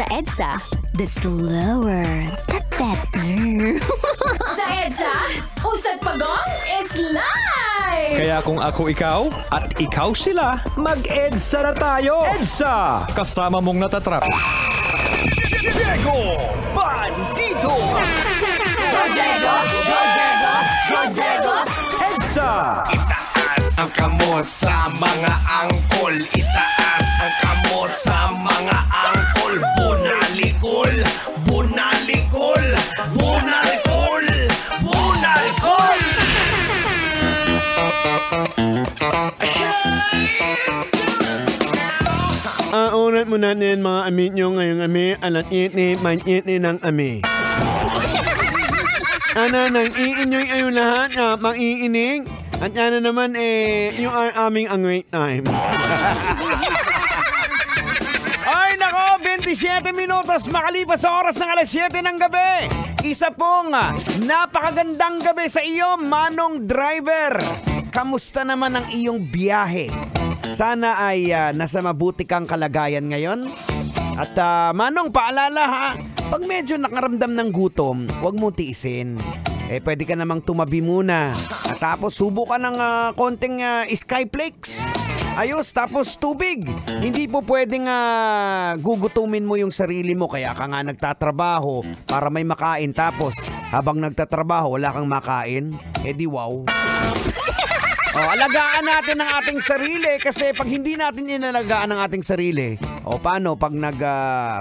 EDSA, the slower, the better. Sa EDSA, Usad Pagong is live! Kaya kung ako ikaw at ikaw sila, mag-EDSA na tayo! EDSA! Kasama mong natatrap. Diego Bandito! Go Diego! Go Diego! Go Diego! EDSA! Itaas ang kamot sa mga angkol. Itaas ang kamot sa mga angkol. Bunalikol, bunalikol, bunalkol, bunalkol. Urat mo natin mga amit nyo ngayong ami, alat itni, man itni ng ami. Ana, nang iinyoy ayun lahat na mag-iinig. At yan na naman yung aming ang great time. Ay nako, 27 minutos makalipas sa oras ng alas 7 ng gabi. Isa pong napakagandang gabi sa iyo, Manong Driver. Kamusta naman ang iyong biyahe? Sana ay nasa mabuti kang kalagayan ngayon. At Manong, paalala ha, pag medyo nakaramdam ng gutom, huwag mo tiisin. Pwede ka namang tumabi muna. At tapos subo ka ng konting skyflakes. Ayos, tapos tubig. Hindi po pwedeng gugutumin mo yung sarili mo. Kaya ka nga nagtatrabaho para may makain. Tapos habang nagtatrabaho, wala kang makain. Di wow. Alagaan natin ang ating sarili kasi pag hindi natin inalagaan ang ating sarili, paano pag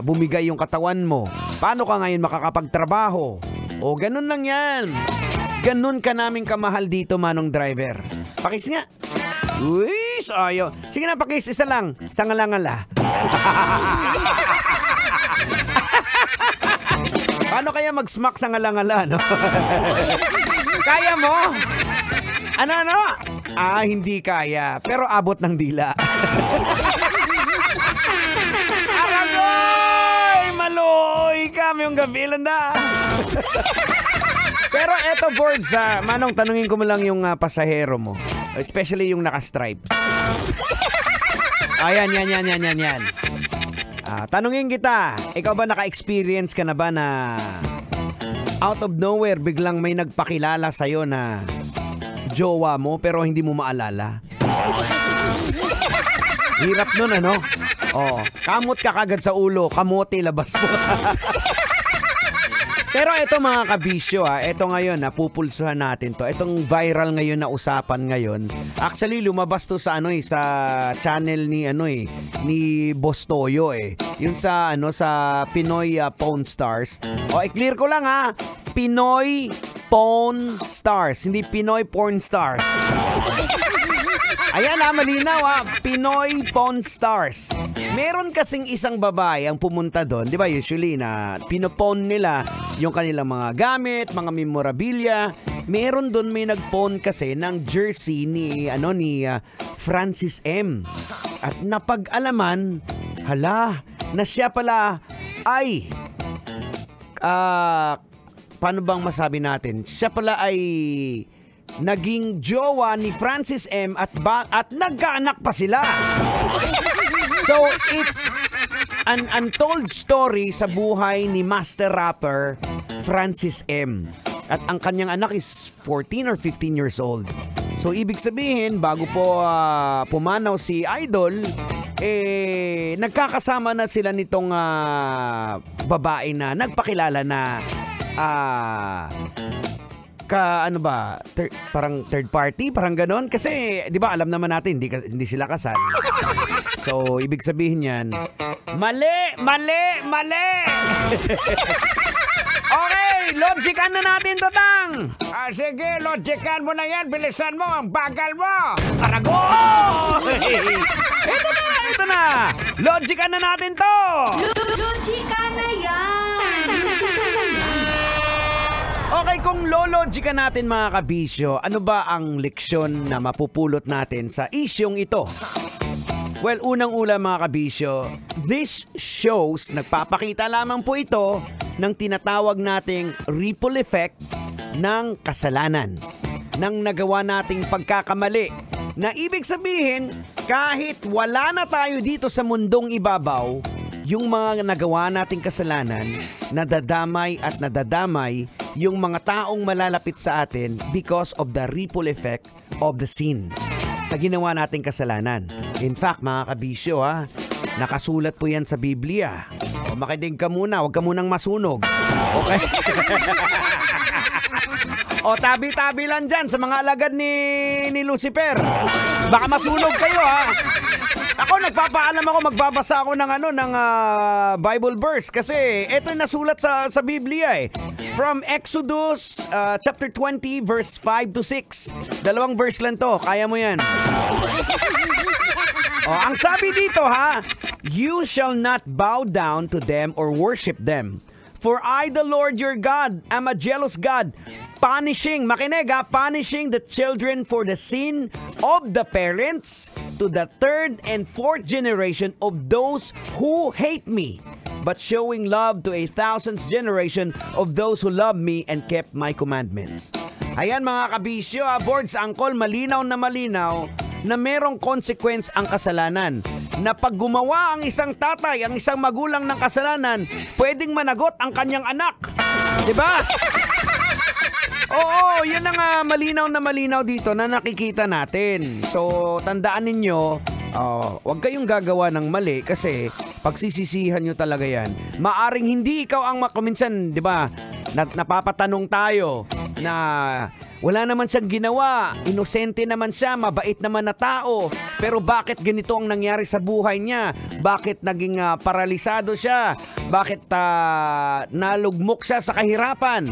bumigay yung katawan mo? Paano ka ngayon makakapagtrabaho? Ganun lang yan. Ganun ka namin kamahal dito, Manong Driver. Pakis nga. Uy, ayo. Sige na, pakis. Isa lang. Sangala-ngala. Paano kaya mag-smack sangala-ngala, no? Kaya mo? Ano? Hindi kaya. Pero abot ng dila. Aragoy! Maloy kami yung gabi lang na. Pero eto, Boards, Manong, tanungin ko mo lang yung pasahero mo. Especially yung naka-stripes. Yan. Tanungin kita, ikaw ba naka-experience ka na ba na out of nowhere biglang may nagpakilala sa'yo na jowa mo pero hindi mo maalala? Hirap nun, ano? Kamot ka kagad sa ulo, kamote labas mo. Pero ito mga kabisyo, ito ngayon, napupulsuhan natin to. Itong viral ngayon na usapan ngayon. Actually, lumabas to sa sa channel ni ni Boss Toyo Yun sa sa Pinoy Pawn Stars. I-clear ko lang Pinoy Pawn Stars, hindi Pinoy Porn Stars. Ayan malinaw Pinoy Pawn Stars. Meron kasing isang babae ang pumunta doon, di ba usually na pinopone nila yung kanilang mga gamit, mga memorabilia. Meron doon may nagpone kasi ng jersey ni Francis M. At napag-alaman, na siya pala ay paano bang masabi natin? Siya pala ay naging jowa ni Francis M. at nagkaanak pa sila. So, it's an untold story sa buhay ni master rapper Francis M. At ang kanyang anak is 14 or 15 years old. So, ibig sabihin, bago po pumanaw si Idol, nagkakasama na sila nitong babae na nagpakilala na parang third party, parang ganon. Kasi, di ba, alam naman natin, hindi sila kasal. So, ibig sabihin yan, mali! Okay, logican na natin to, Tang! Sige, logican mo na yan, bilisan mo, ang bagal mo! Aragoy! Ito na! Logican na natin to! Logican na yan! Okay, kung lologica natin mga kabisyo, ano ba ang leksyon na mapupulot natin sa isyong ito? Well, unang-una mga kabisyo, this shows, nagpapakita lamang po ito ng tinatawag nating ripple effect ng kasalanan, ng nagawa nating pagkakamali. Na ibig sabihin, kahit wala na tayo dito sa mundong ibabaw, yung mga nagawa nating kasalanan, nadadamay at nadadamay yung mga taong malalapit sa atin because of the ripple effect of the sin sa ginawa nating kasalanan. In fact, mga kabisyo, nakasulat po yan sa Biblia. O, makinig ka muna, huwag ka munang masunog. Okay? O, tabi-tabi lang dyan sa mga alagad ni Lucifer. Baka masunog kayo, Ako, nagpapaalam ako, magbabasa ako ng Bible verse kasi ito yung nasulat sa Biblia From Exodus chapter 20 verse 5 to 6. 2 verse lang to, kaya mo yan. Ang sabi dito you shall not bow down to them or worship them. For I, the Lord your God, am a jealous God, punishing the children for the sin of the parents to the 3rd and 4th generation of those who hate me, but showing love to 1,000th generation of those who love me and kept my commandments. Ayan mga kabisyo, boards, angkol, malinaw na merong consequence ang kasalanan. Na pag gumawa ang isang tatay, ang isang magulang ng kasalanan, pwedeng managot ang kanyang anak. Diba? Oo, yun ang malinaw dito na nakikita natin. So, tandaan ninyo, huwag kayong gagawa ng mali kasi pagsisisihan nyo talaga yan. Maaring hindi ikaw ang minsan, diba, napapatanong tayo na wala naman siyang ginawa, inosente naman siya, mabait naman na tao, pero bakit ganito ang nangyari sa buhay niya? Bakit naging paralisado siya? Bakit nalugmok siya sa kahirapan?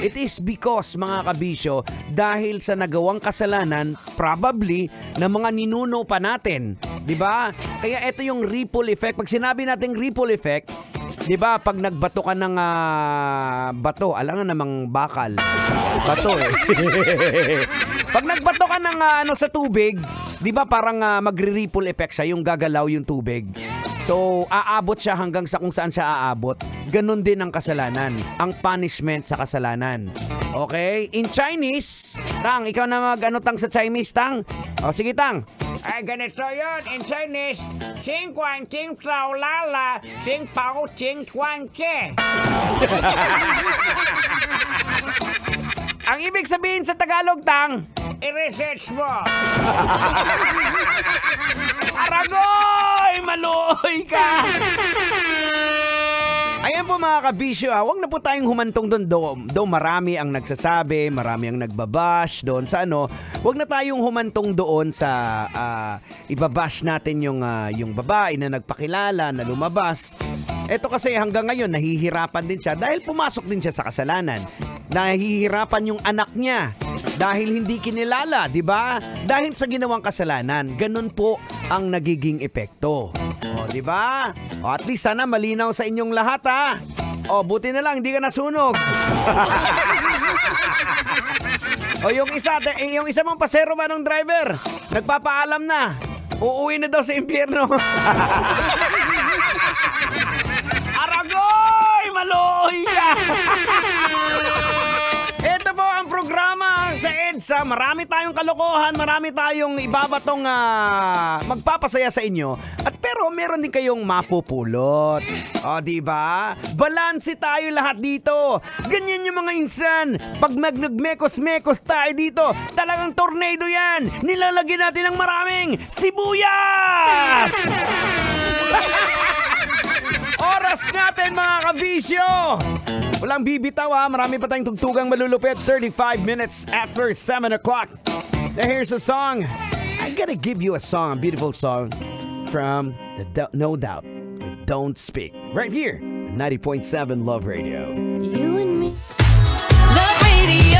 It is because, mga kabisyo, dahil sa nagawang kasalanan, probably, na mga ninuno pa natin. Diba? Kaya ito yung ripple effect. Pag sinabi natin ripple effect, diba, pag nagbato ka ng bato, alam nga namang bakal. Bato Pag nagbato ka ng sa tubig, diba parang magre-ripple effect siya, yung gagalaw yung tubig. So, aabot siya hanggang sa kung saan siya aabot. Ganon din ang kasalanan. Ang punishment sa kasalanan. Okay? In Chinese, Tang, ikaw na Tang sa Chinese, Tang. O, sige, Tang. Ay, ganito yun. In Chinese, Xing Quan Ching Trao Lala, Xing Pao Ching Quan Che. Ang ibig sabihin sa Tagalog, Tang, i-research mo. Aragoy! Maloy ka! Ayan po mga kabisyo, huwag na po tayong humantong doon. Doon marami ang nagsasabi, marami ang nagbabash doon sa huwag na tayong humantong doon sa ibabash natin yung babae na nagpakilala, na lumabas. Ito kasi hanggang ngayon nahihirapan din siya dahil pumasok din siya sa kasalanan. Nahihirapan yung anak niya dahil hindi kinilala, di ba? Dahil sa ginawang kasalanan, ganun po ang nagiging epekto. O, di ba? O, at least sana malinaw sa inyong lahat, O, buti na lang, hindi ka nasunog. O, yung isa mong pasero manong driver, nagpapaalam na. Uuwi na daw sa impyerno. Aragoy! Maloy ka! Ito po ang programa sa EDSA. Marami tayong kalokohan, marami tayong ibabatong magpapasaya sa inyo. At pero meron din kayong mapupulot. O, diba? Balanse tayo lahat dito. Ganyan yung mga insan. Pag nagmekos-mekos tayo dito, talagang tornado yan. Nilalagyan natin ng maraming sibuyas! Oras natin mga kabisyo. Walang bibitaw marami pa tayong tugtugang malulupit. 35 minutes after 7 o'clock. Now here's a song. I gotta give you a song, a beautiful song from No Doubt, Don't Speak. Right here, 90.7 Love Radio. You and me. Love Radio.